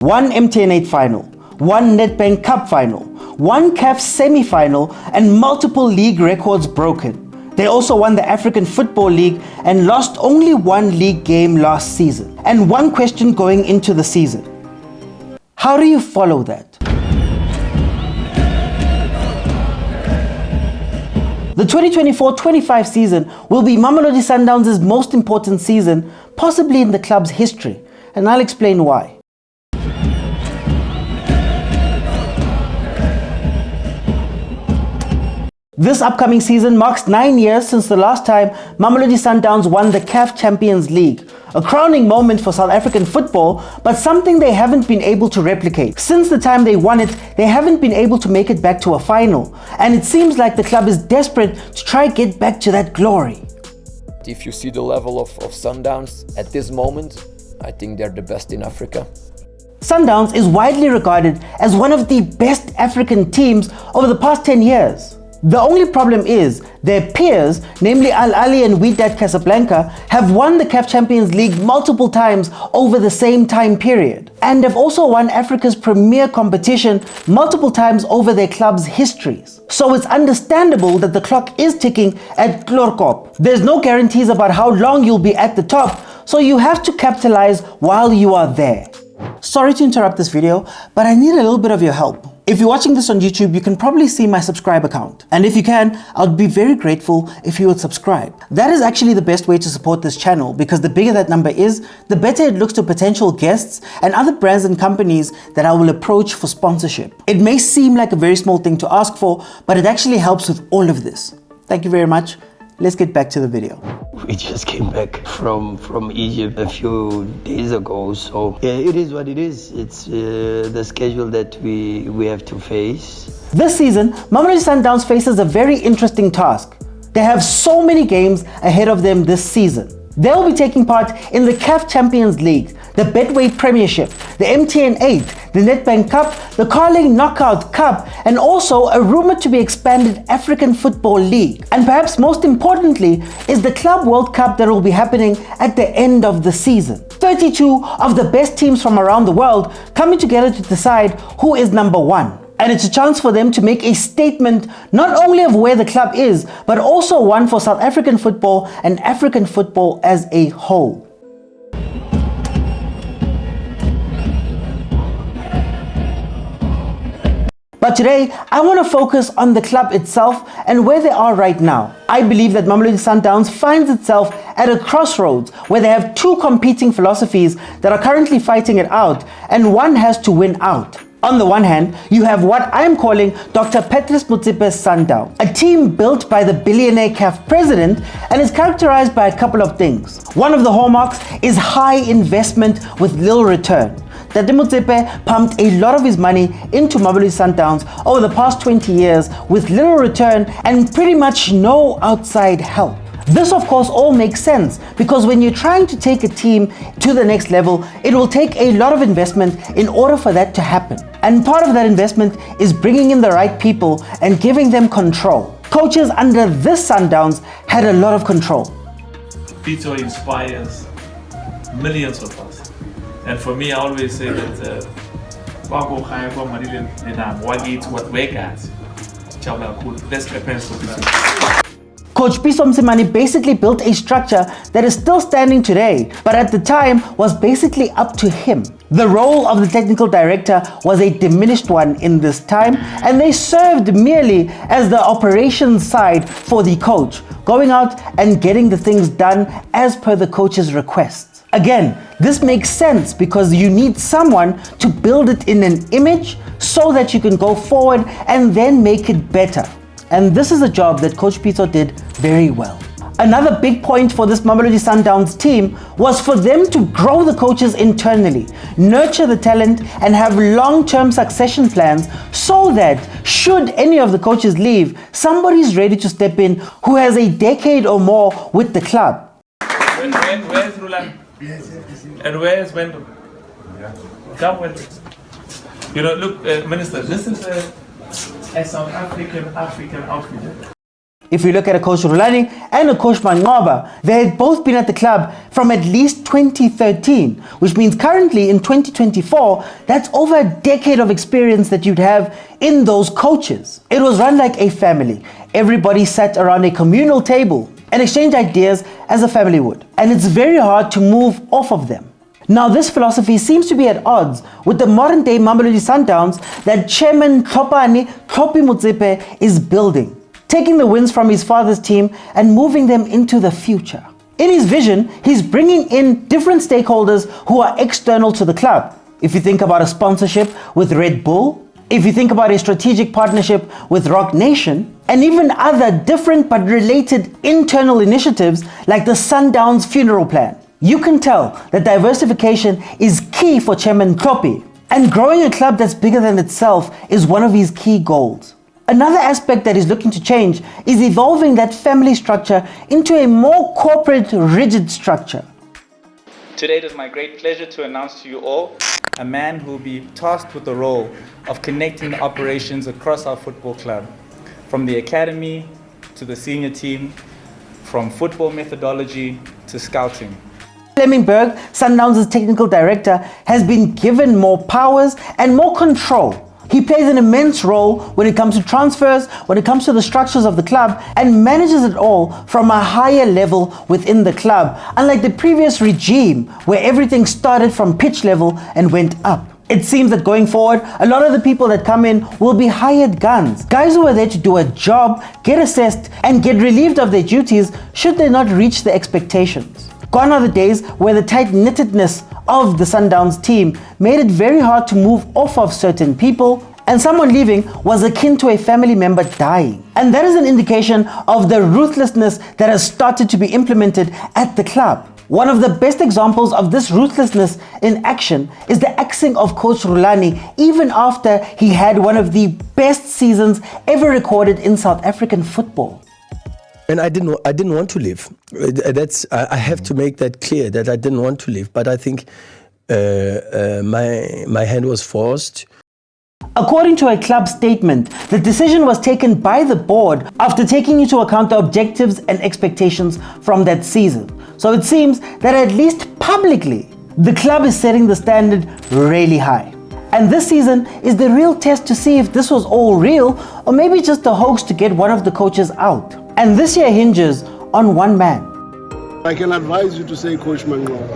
One MTN 8 final, one Nedbank Cup final, one CAF semi-final, and multiple league records broken. They also won the African Football League and lost only one league game last season. And one question going into the season: how do you follow that? The 2024-25 season will be Mamelodi Sundowns' most important season, possibly in the club's history, and I'll explain why. This upcoming season marks 9 years since the last time Mamelodi Sundowns won the CAF Champions League. A crowning moment for South African football, but something they haven't been able to replicate. Since the time they won it, they haven't been able to make it back to a final. And it seems like the club is desperate to try get back to that glory. If you see the level of Sundowns at this moment, I think they're the best in Africa. Sundowns is widely regarded as one of the best African teams over the past 10 years. The only problem is their peers, namely Ahly and Wydad Casablanca, have won the CAF Champions League multiple times over the same time period, and have also won Africa's premier competition multiple times over their club's histories. So it's understandable that the clock is ticking at Glorkop. There's no guarantees about how long you'll be at the top, so you have to capitalize while you are there. Sorry to interrupt this video, but I need a little bit of your help. If you're watching this on YouTube, you can probably see my subscribe account. And if you can, I'd be very grateful if you would subscribe. That is actually the best way to support this channel, because the bigger that number is, the better it looks to potential guests and other brands and companies that I will approach for sponsorship. It may seem like a very small thing to ask for, but it actually helps with all of this. Thank you very much. Let's get back to the video. We just came back from Egypt a few days ago, so yeah, it is what it is. It's the schedule that we have to face. This season, Mamelodi Sundowns faces a very interesting task. They have so many games ahead of them this season. They will be taking part in the CAF Champions League, the Betway Premiership, the MTN 8, the Nedbank Cup, the Carling Knockout Cup, and also a rumored to be expanded African Football League. And perhaps most importantly is the Club World Cup that will be happening at the end of the season. 32 of the best teams from around the world coming together to decide who is number one. And it's a chance for them to make a statement not only of where the club is, but also one for South African football and African football as a whole. But today, I want to focus on the club itself and where they are right now. I believe that Mamelodi Sundowns finds itself at a crossroads where they have two competing philosophies that are currently fighting it out, and one has to win out. On the one hand, you have what I'm calling Dr. Patrice Motsepe's Sundowns, a team built by the billionaire CAF president and is characterized by a couple of things. One of the hallmarks is high investment with little return. Dr. Motsepe pumped a lot of his money into Mamelodi Sundowns over the past 20 years with little return and pretty much no outside help. This of course all makes sense, because when you're trying to take a team to the next level, it will take a lot of investment in order for that to happen. And part of that investment is bringing in the right people and giving them control. Coaches under this Sundowns had a lot of control. Pitso inspires millions of us. And for me, I always say that that's Japan's for Pitso. Coach Pitso Mosimane basically built a structure that is still standing today, but at the time was basically up to him. The role of the technical director was a diminished one in this time, and they served merely as the operations side for the coach, going out and getting the things done as per the coach's requests. Again, this makes sense because you need someone to build it in an image so that you can go forward and then make it better. And this is a job that Coach Pitso did very well. Another big point for this Mamelodi Sundowns team was for them to grow the coaches internally, nurture the talent, and have long-term succession plans so that should any of the coaches leave, somebody's ready to step in who has a decade or more with the club. Where's Rulani? And where's Wendell? Come Wendell. You know, look, Minister, this is a South African outfit. If you look at a coach Rulani and a coach Manqoba, they had both been at the club from at least 2013, which means currently in 2024, that's over a decade of experience that you'd have in those coaches. It was run like a family. Everybody sat around a communal table and exchanged ideas as a family would. And it's very hard to move off of them. Now, this philosophy seems to be at odds with the modern day Mamelodi Sundowns that Chairman Patrice Motsepe is building, taking the wins from his father's team and moving them into the future. In his vision, he's bringing in different stakeholders who are external to the club. If you think about a sponsorship with Red Bull, if you think about a strategic partnership with Rock Nation, and even other different but related internal initiatives like the Sundowns funeral plan, you can tell that diversification is key for Chairman Kloppy, and growing a club that's bigger than itself is one of his key goals. Another aspect that he's looking to change is evolving that family structure into a more corporate, rigid structure. Today it is my great pleasure to announce to you all a man who will be tasked with the role of connecting the operations across our football club, from the academy to the senior team, from football methodology to scouting. Flemingberg, Sundowns' technical director, has been given more powers and more control. He plays an immense role when it comes to transfers, when it comes to the structures of the club, and manages it all from a higher level within the club, unlike the previous regime where everything started from pitch level and went up. It seems that going forward, a lot of the people that come in will be hired guns, guys who are there to do a job, get assessed, and get relieved of their duties should they not reach the expectations. Gone are the days where the tight-knittedness of the Sundowns team made it very hard to move off of certain people, and someone leaving was akin to a family member dying. And that is an indication of the ruthlessness that has started to be implemented at the club. One of the best examples of this ruthlessness in action is the axing of Coach Rulani even after he had one of the best seasons ever recorded in South African football. And I didn't want to leave. I have to make that clear that I didn't want to leave. But I think my hand was forced. According to a club statement, the decision was taken by the board after taking into account the objectives and expectations from that season. So it seems that at least publicly, the club is setting the standard really high. And this season is the real test to see if this was all real or maybe just a hoax to get one of the coaches out. And this year hinges on one man. I can advise you to say Coach Manqoba.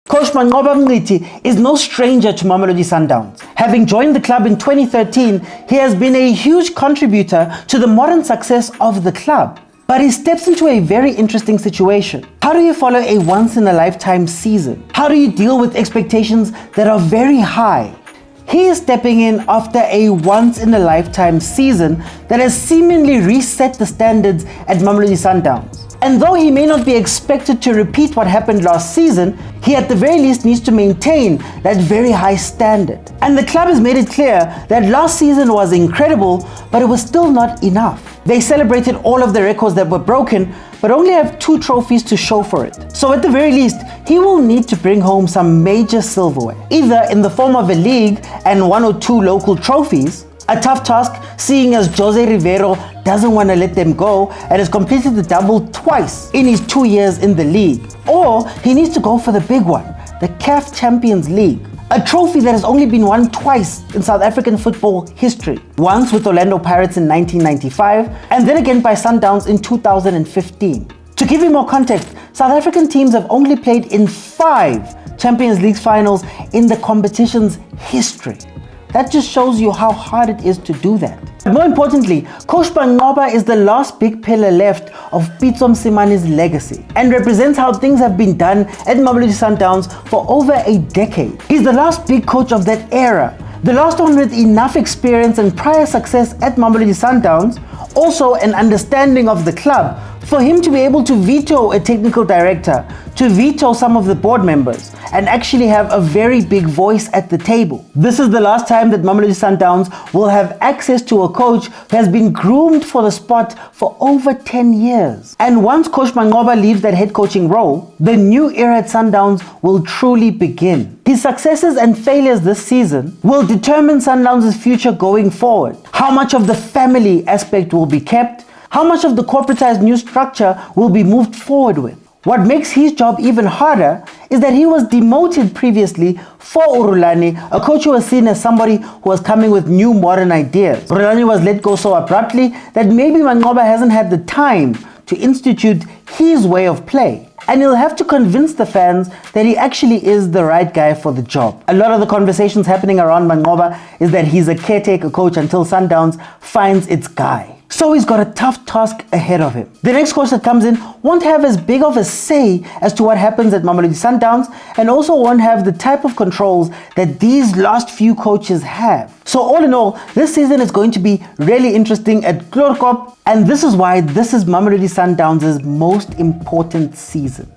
Coach Manqoba Mngqithi is no stranger to Mamelodi Sundowns. Having joined the club in 2013, he has been a huge contributor to the modern success of the club. But he steps into a very interesting situation. How do you follow a once-in-a-lifetime season? How do you deal with expectations that are very high? He is stepping in after a once-in-a-lifetime season that has seemingly reset the standards at Mamelodi Sundowns. And though he may not be expected to repeat what happened last season, he at the very least needs to maintain that very high standard. And the club has made it clear that last season was incredible, but it was still not enough. They celebrated all of the records that were broken, but only have 2 trophies to show for it. So at the very least, he will need to bring home some major silverware, either in the form of a league and 1 or 2 local trophies. A tough task, seeing as Jose Rivero doesn't want to let them go and has completed the double twice in his 2 years in the league. Or he needs to go for the big one, the CAF Champions League, a trophy that has only been won twice in South African football history. Once with Orlando Pirates in 1995 and then again by Sundowns in 2015. To give you more context, South African teams have only played in 5 Champions League finals in the competition's history. That just shows you how hard it is to do that. But more importantly, Coach Manqoba is the last big pillar left of Pitso Mosimane's legacy and represents how things have been done at Mamelodi Sundowns for over a decade. He's the last big coach of that era, the last one with enough experience and prior success at Mamelodi Sundowns, also an understanding of the club, for him to be able to veto a technical director, to veto some of the board members, and actually have a very big voice at the table. This is the last time that Mamelodi Sundowns will have access to a coach who has been groomed for the spot for over 10 years. And once Coach Manqoba leaves that head coaching role, the new era at Sundowns will truly begin. He's His successes and failures this season will determine Sundowns' future going forward. How much of the family aspect will be kept? How much of the corporatized new structure will be moved forward with? What makes his job even harder is that he was demoted previously for Rulani, a coach who was seen as somebody who was coming with new modern ideas. Rulani was let go so abruptly that maybe Manqoba hasn't had the time to institute his way of play. And he'll have to convince the fans that he actually is the right guy for the job. A lot of the conversations happening around Manqoba is that he's a caretaker coach until Sundowns finds its guy. So he's got a tough task ahead of him. The next coach that comes in won't have as big of a say as to what happens at Mamelodi Sundowns, and also won't have the type of controls that these last few coaches have. So all in all, this season is going to be really interesting at Glorkop, and this is why this is Mamelodi Sundowns' most important season.